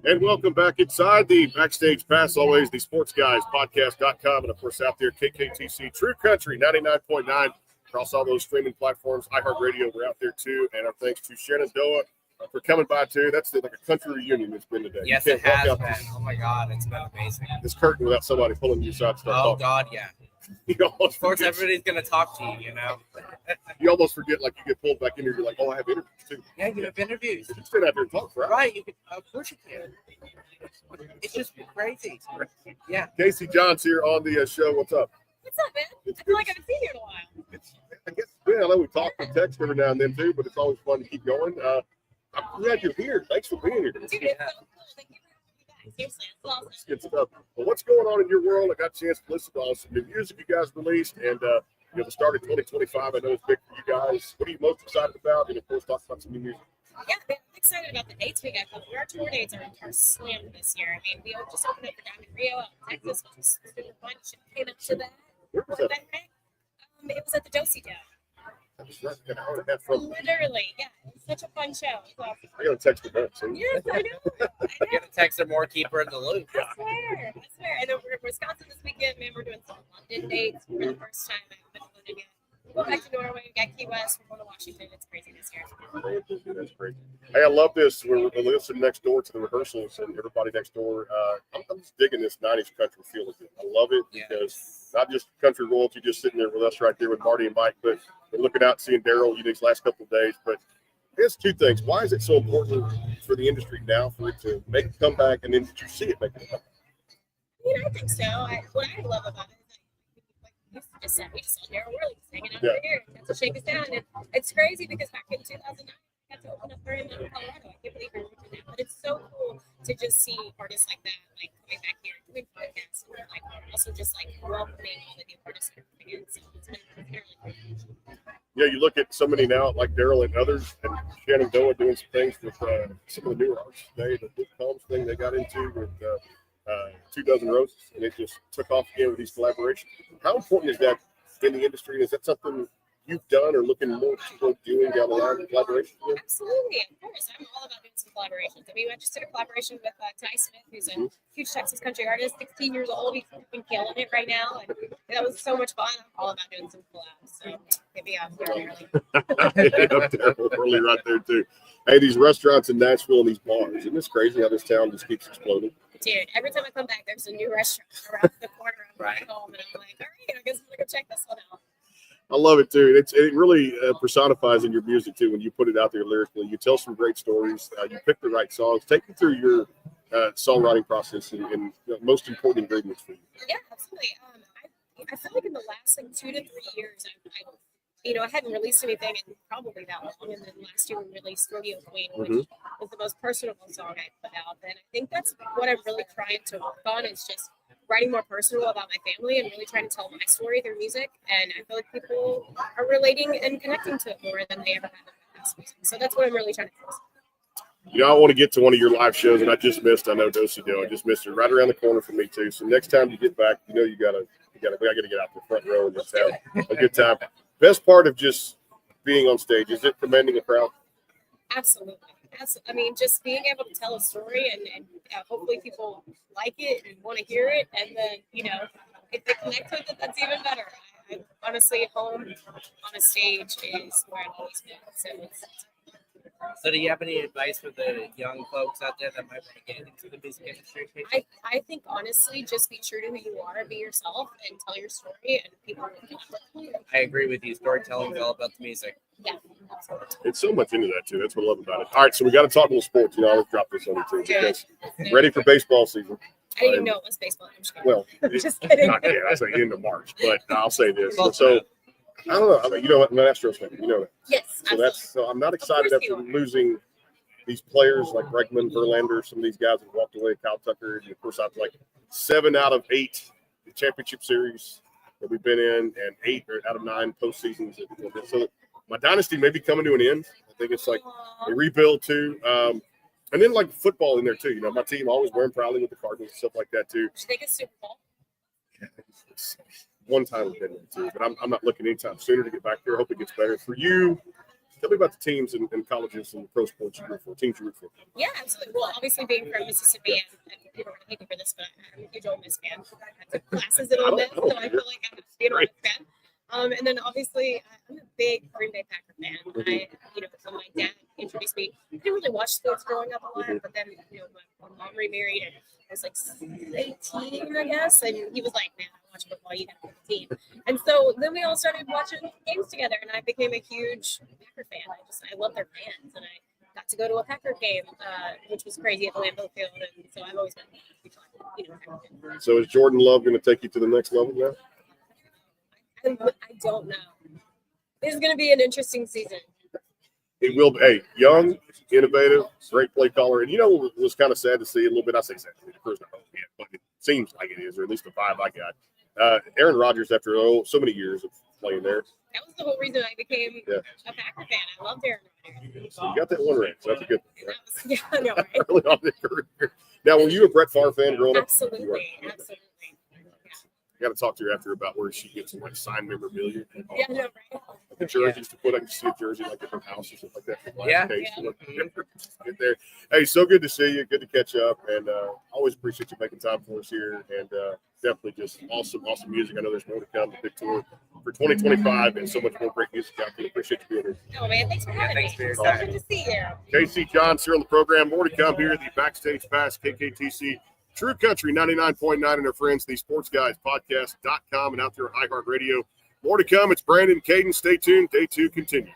And welcome back inside the Backstage Pass, always the Sports Guys Podcast.com, and of course out there, KKTC True Country 99.9 across all those streaming platforms. iHeartRadio, we're out there too. And our thanks to Shenandoah for coming by too. That's like a country reunion it's been today. Yes, it has been. Oh my God, it's been amazing. This curtain without somebody pulling you aside to start talking. God, yeah. Of course, everybody's going to talk to you, You almost forget, like, you get pulled back in here, you're like, oh, I have interviews too. Yeah, you have interviews. You can stand out there and talk, right? Right, you can, of course you can. It's just crazy. Yeah. Casey Johns here on the show. What's up? What's up, man? I feel like I haven't seen you in a while. I guess, I know we talk and text every now and then too, but it's always fun to keep going. I'm glad you're here. Thanks for being here. Dude, it's so cool. Thank you for having me back. Seriously, it's awesome. That's good stuff. Well, what's going on in your world? I got a chance to listen to all some new music you guys released, and the start of 2025 I know is big for you guys. What are you most excited about? And of course, talk about some new music. Yeah, man, I'm excited about the dates we got coming. Our tour dates are slammed this year. I mean, we just opened up for Diamond Rio out in Texas, which is super fun. You should came up to that. Where was that? It was at the Dosey Dome. That was right an hour and a half from. Literally, yeah. It was such a fun show. So, I got to text her back. So. yes, I know. You got to text her more, keep her in the loop. I swear. And then we're in Wisconsin this weekend, man. We're doing some London dates for the first time. I haven't been to London yet. We'll go back to Norway. We got Key West. We're going to Washington. It's crazy this year. That's great. Hey, I love this. We're listening next door to the rehearsals, and everybody next door. I'm just digging this 90s country feel of it. I love it because not just country royalty just sitting there with us right there with Marty and Mike, but we're looking out and seeing Daryl these last couple of days. But I guess two things. Why is it so important for the industry now for it to make a comeback, and then did you see it make a comeback? I think so. What I love about it is we just saw Daryl Worley hanging out over here. Got to shake us down. And it's crazy because back in 2009, I got to open up for him in Colorado. I can't believe we're doing that. But it's so cool to just see artists like that, like coming back here, doing podcasts, and like also just like welcoming all the new artists that are coming in. So it's been really cool. You look at somebody now like Daryl and others, and Shenandoah doing some things with some of the newer artists today. The Luke Combs thing they got into with 2 Dozen Roses, and it just took off again with these collaborations. How important is that in the industry? Is that something you've done or looking more to doing down the line with collaborations? Absolutely, of course. I'm all about doing some collaborations. I mean, I just did a collaboration with Ty Smith, who's a huge Texas country artist, 16 years old. He's been killing it right now, and that was so much fun. I'm all about doing some collabs. So hit me up early right there too. Hey, these restaurants in Nashville and these bars, isn't this crazy how this town just keeps exploding? Dude, every time I come back, there's a new restaurant around the corner of my home, and I'm like, all right, I guess I'm gonna go check this one out. I love it too. It really personifies in your music too when you put it out there lyrically. You tell some great stories. You pick the right songs. Take me through your songwriting process and most important ingredients for you. Yeah, absolutely. I feel like in the last 2 to 3 years, I hadn't released anything in probably that long. And then last year we released Rodeo Queen, which was the most personable song I put out. And I think that's what I'm really trying to work on is just writing more personal about my family and really trying to tell my story through music. And I feel like people are relating and connecting to it more than they ever have in the past music. So that's what I'm really trying to focus on. I want to get to one of your live shows, and I just missed. I know Dosey Dome. I just missed it right around the corner for me too. So next time you get back, we got to get out the front row and just have a good time. Best part of just being on stage is it commanding a crowd? Absolutely. I mean, just being able to tell a story and hopefully people like it and want to hear it, and then if they connect with it, that's even better. I honestly, home on a stage is where I've always been. So So do you have any advice for the young folks out there that might want to get into the music industry? I think honestly, just be true to who you are, be yourself, and tell your story, and people will connect with you. I agree with you. Storytelling is all about the music. Yeah, absolutely. It's so much into that too. That's what I love about it. All right, so we got to talk a little sports. I always drop this on you too. Because ready for baseball season. I didn't even know it was baseball. I'm just kidding. Well, just kidding. Not yet. I say end of March, but I'll say this. So I don't know. I mean, I'm an Astros fan. You know that. Yes. So I'm not excited after losing these players like Bregman, Verlander, some of these guys that walked away, Kyle Tucker, and of course I was like 7 out of 8 the championship series that we've been in, and 8 out of 9 postseasons. So my dynasty may be coming to an end. I think it's like a rebuild too. And then like football in there too. My team always wearing proudly with the Cardinals and stuff like that too. Did they get Super Bowl? One time we've been there too, but I'm not looking anytime sooner to get back there. I hope it gets better for you. Tell me about the teams and colleges and pro sports you root for, teams you root for. Yeah, absolutely. Well, obviously being from Mississippi, and people are going to hate me for this, but I'm a huge Ole Miss fan. I took classes at Ole Miss, so I feel like I have to be an Ole Miss fan. And then obviously I'm a big Green Bay Packer fan. So my dad introduced me. I didn't really watch sports growing up a lot, but then my mom remarried and I was like 18, I guess, and he was like, "Man, I watch football. You got to pick a team." And so then we all started watching games together, and I became a huge Packer fan. I love their fans, and I got to go to a Packer game, which was crazy at the Lambeau Field, and so I've always been a huge Packer fan. So is Jordan Love going to take you to the next level now? I don't know. This is going to be an interesting season. It will be. Hey, young, innovative, great play caller. And what was kind of sad to see a little bit? I say sad. The crew's not home yet, but it seems like it is, or at least the vibe I got. Aaron Rodgers, after so many years of playing there. That was the whole reason I became a Packer fan. I loved Aaron Rodgers. So you got that one ring, so that's a good thing. Right? I know, right? Early on in the career. Now, were you a Brett Favre fan growing up? Absolutely. I got to talk to her after about where she gets some signed memorabilia. Yeah, I know, right? The jerseys to put. I can see a jersey like at her house or something like that. Yeah. Get there. Hey, so good to see you. Good to catch up, and always appreciate you making time for us here. And definitely just awesome music. I know there's more to come. The big tour for 2025, and so much more great music out there. Appreciate you being here. Oh man, thanks for having thanks me. for your So time. good to see you. Casey Johns here on the program. More to come here at the Backstage Pass KKTC True Country 99.9 and their friends, the Sports Guys Podcast.com and out there on iHeartRadio. More to come. It's Brandon Caden. Stay tuned. Day 2 continues.